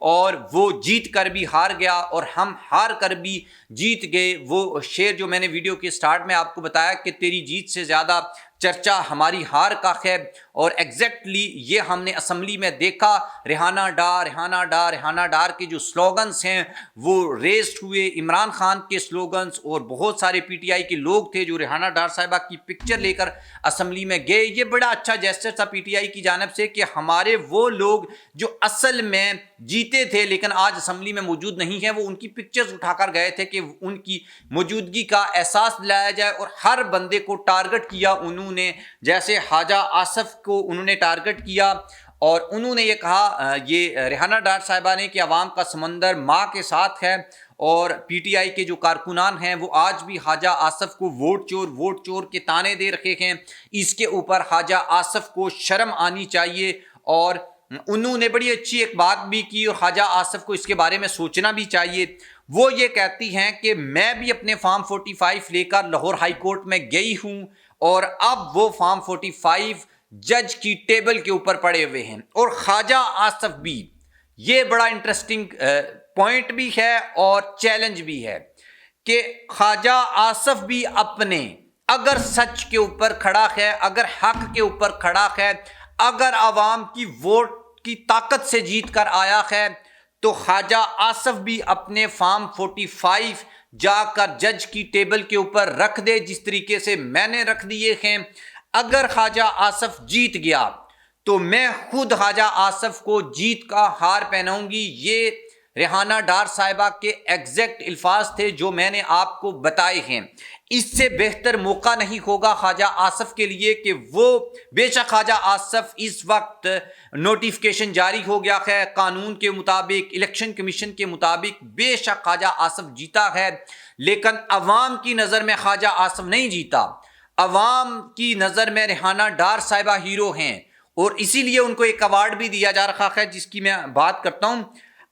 اور وہ جیت کر بھی ہار گیا اور ہم ہار کر بھی جیت گئے۔ وہ شعر جو میں نے ویڈیو کے سٹارٹ میں آپ کو بتایا کہ تیری جیت سے زیادہ چرچا ہماری ہار کا ہے، اور ایگزیکٹلی یہ ہم نے اسمبلی میں دیکھا۔ ریحانہ ڈار، ریحانہ ڈار، ریحانہ ڈار کے جو سلوگنز ہیں وہ ریزڈ ہوئے، عمران خان کے سلوگنز، اور بہت سارے پی ٹی آئی کے لوگ تھے جو ریحانہ ڈار صاحبہ کی پکچر لے کر اسمبلی میں گئے۔ یہ بڑا اچھا جیسچر تھا پی ٹی آئی کی جانب سے کہ ہمارے وہ لوگ جو اصل میں جیتے تھے لیکن آج اسمبلی میں موجود نہیں ہیں، وہ ان کی پکچرز اٹھا کر گئے تھے کہ ان کی موجودگی کا احساس دلایا جائے، اور ہر بندے کو ٹارگٹ کیا انہوں نے۔ جیسے خواجہ آصف کو انہوں نے ٹارگٹ کیا اور انہوں نے یہ کہا، یہ ریحانہ ڈار صاحبہ نے، کہ عوام کا سمندر ماں کے ساتھ ہے، اور پی ٹی آئی کے جو کارکنان ہیں وہ آج بھی خواجہ آصف کو ووٹ چور کے طعنے دے رکھے ہیں۔ اس کے اوپر خواجہ آصف کو شرم آنی چاہیے، اور انہوں نے بڑی اچھی ایک بات بھی کی، اور خواجہ آصف کو اس کے بارے میں سوچنا بھی چاہیے۔ وہ یہ کہتی ہیں کہ میں بھی اپنے فارم 45 لے کر لاہور ہائی کورٹ میں گئی ہوں، اور اب وہ فارم 45 جج کی ٹیبل کے اوپر پڑے ہوئے ہیں۔ اور خواجہ آصف بھی، یہ بڑا انٹرسٹنگ پوائنٹ بھی ہے اور چیلنج بھی ہے، کہ خواجہ آصف بھی اپنے، اگر سچ کے اوپر کھڑا ہے، اگر حق کے اوپر کھڑا ہے، اگر عوام کی ووٹ کی طاقت سے جیت کر آیا ہے، تو خواجہ آصف بھی اپنے فارم 45 جا کر جج کی ٹیبل کے اوپر رکھ دے، جس طریقے سے میں نے رکھ دیے ہیں۔ اگر خواجہ آصف جیت گیا تو میں خود خواجہ آصف کو جیت کا ہار پہناؤں گی۔ یہ ریحانہ ڈار صاحبہ کے ایگزیکٹ الفاظ تھے جو میں نے آپ کو بتائے ہیں۔ اس سے بہتر موقع نہیں ہوگا خواجہ آصف کے لیے کہ وہ، بے شک خواجہ آصف اس وقت نوٹیفکیشن جاری ہو گیا ہے قانون کے مطابق، الیکشن کمیشن کے مطابق، بے شک خواجہ آصف جیتا ہے، لیکن عوام کی نظر میں خواجہ آصف نہیں جیتا۔ عوام کی نظر میں ریحانہ ڈار صاحبہ ہیرو ہیں، اور اسی لیے ان کو ایک ایوارڈ بھی دیا جا رہا ہے جس کی میں بات کرتا ہوں۔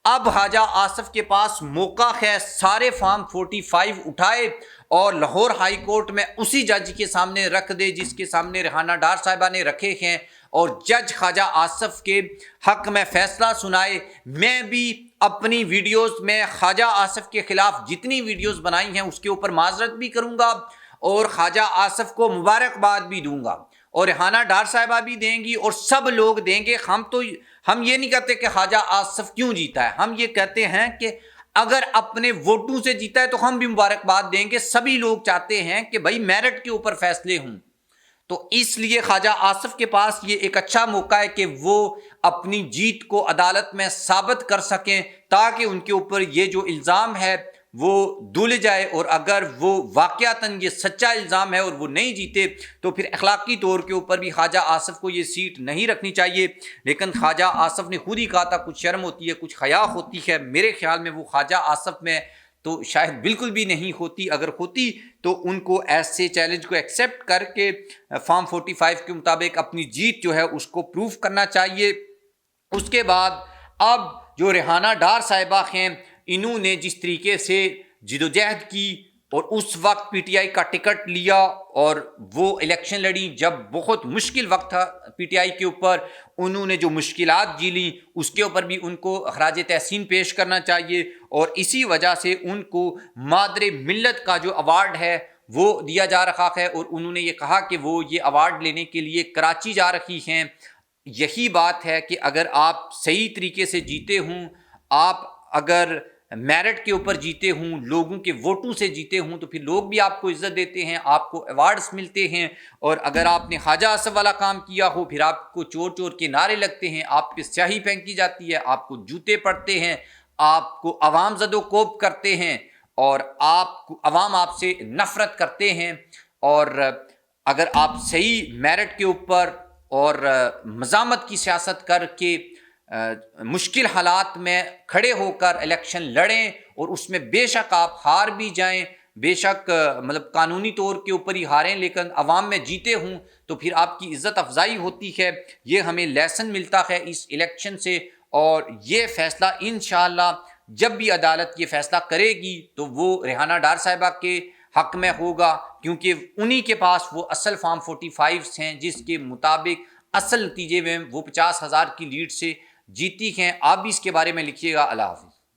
اب خواجہ آصف کے پاس موقع ہے، سارے فارم 45 اٹھائے اور لاہور ہائی کورٹ میں اسی جج کے سامنے رکھ دے جس کے سامنے ریحانہ ڈار صاحبہ نے رکھے ہیں، اور جج خواجہ آصف کے حق میں فیصلہ سنائے۔ میں بھی اپنی ویڈیوز میں خواجہ آصف کے خلاف جتنی ویڈیوز بنائی ہیں اس کے اوپر معذرت بھی کروں گا، اور خواجہ آصف کو مبارکباد بھی دوں گا، اور ریحانہ ڈار صاحبہ بھی دیں گی، اور سب لوگ دیں گے۔ ہم یہ نہیں کہتے کہ خواجہ آصف کیوں جیتا ہے، ہم یہ کہتے ہیں کہ اگر اپنے ووٹوں سے جیتا ہے تو ہم بھی مبارکباد دیں گے۔ سبھی لوگ چاہتے ہیں کہ بھائی میرٹ کے اوپر فیصلے ہوں، تو اس لیے خواجہ آصف کے پاس یہ ایک اچھا موقع ہے کہ وہ اپنی جیت کو عدالت میں ثابت کر سکیں، تاکہ ان کے اوپر یہ جو الزام ہے وہ دھل جائے، اور اگر وہ واقعتاً یہ سچا الزام ہے اور وہ نہیں جیتے تو پھر اخلاقی طور کے اوپر بھی خواجہ آصف کو یہ سیٹ نہیں رکھنی چاہیے۔ لیکن خواجہ آصف نے خود ہی کہا تھا کچھ شرم ہوتی ہے، کچھ حیا ہوتی ہے، میرے خیال میں وہ خواجہ آصف میں تو شاید بالکل بھی نہیں ہوتی۔ اگر ہوتی تو ان کو ایسے چیلنج کو ایکسیپٹ کر کے فارم 45 کے مطابق اپنی جیت جو ہے اس کو پروف کرنا چاہیے۔ اس کے بعد اب جو ریحانہ ڈار صاحبہ ہیں، انہوں نے جس طریقے سے جدوجہد کی اور اس وقت پی ٹی آئی کا ٹکٹ لیا اور وہ الیکشن لڑی جب بہت مشکل وقت تھا پی ٹی آئی کے اوپر، انہوں نے جو مشکلات جھیلیں اس کے اوپر بھی ان کو خراج تحسین پیش کرنا چاہیے، اور اسی وجہ سے ان کو مادر ملت کا جو ایوارڈ ہے وہ دیا جا رہا ہے، اور انہوں نے یہ کہا کہ وہ یہ ایوارڈ لینے کے لیے کراچی جا رہی ہیں۔ یہی بات ہے کہ اگر آپ صحیح طریقے سے جیتے ہوں، آپ اگر میرٹ کے اوپر جیتے ہوں، لوگوں کے ووٹوں سے جیتے ہوں، تو پھر لوگ بھی آپ کو عزت دیتے ہیں، آپ کو ایوارڈز ملتے ہیں۔ اور اگر آپ نے خواجہ آصف والا کام کیا ہو، پھر آپ کو چور چور کے نعرے لگتے ہیں، آپ پہ سیاہی پھینکی جاتی ہے، آپ کو جوتے پڑتے ہیں، آپ کو عوام زد و کوب کرتے ہیں، اور عوام آپ سے نفرت کرتے ہیں۔ اور اگر آپ صحیح میرٹ کے اوپر اور مزاحمت کی سیاست کر کے مشکل حالات میں کھڑے ہو کر الیکشن لڑیں، اور اس میں بے شک آپ ہار بھی جائیں، بے شک قانونی طور کے اوپر ہی ہاریں، لیکن عوام میں جیتے ہوں، تو پھر آپ کی عزت افزائی ہوتی ہے۔ یہ ہمیں لیسن ملتا ہے اس الیکشن سے، اور یہ فیصلہ انشاءاللہ جب بھی عدالت یہ فیصلہ کرے گی تو وہ ریحانہ ڈار صاحبہ کے حق میں ہوگا، کیونکہ انہی کے پاس وہ اصل فارم 45 ہیں جس کے مطابق اصل نتیجے میں وہ 50,000 کی لیڈ سے جیتی ہیں، آپ بھی اس کے بارے میں لکھیے گا۔ اللہ حافظ۔